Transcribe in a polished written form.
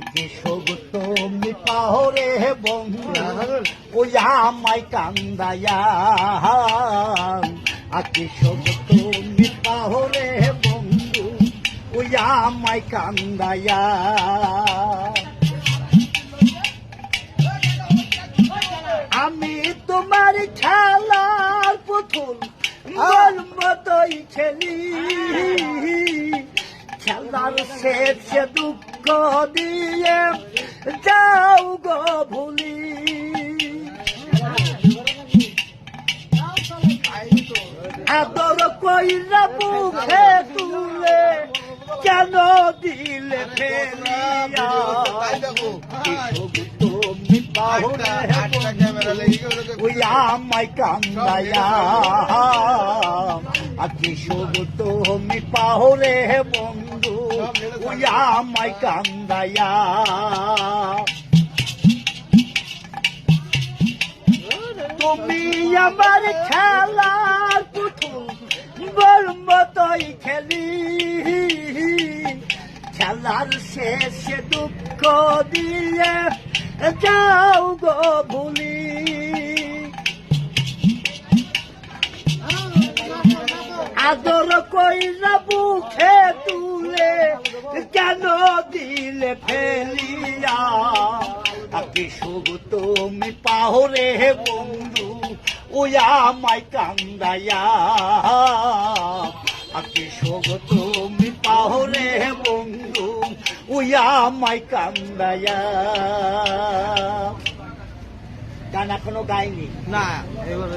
কৃষক তুমি পাহরে বন্ধু ওই আমায় কান্দায়া কৃষক তুমি পাহরে বন্ধু ওই আমায় কান্দায়া আমি তোমার খেলার পুতুল মতোই খেলি খেলার শেষে দুঃখ দিয়ে যাও গো ভুলি আদর কইরা মুখে তুলে কেন দিলে ফেলিয়া তুমি পাহরে ওই আমায় কান্দায়া কৃষক তুমি পাহরে বন্ধু ওই আমায় কান্দায়া তুমি আমার খেলার পুতুল মতোই খেলি খেলার শেষে দুঃখ দিয়ে যাও গো ভুলি আদর কইরা বুকে তুলে কেন দিলে ফেলিয়া কৃষক তুমি পাহরে বন্ধু ওই আমায় কান্দায়া কৃষক তুমি পাহরে বন্ধু ওই আমায় কান্দায়া গান এখনো গাইনি না এবার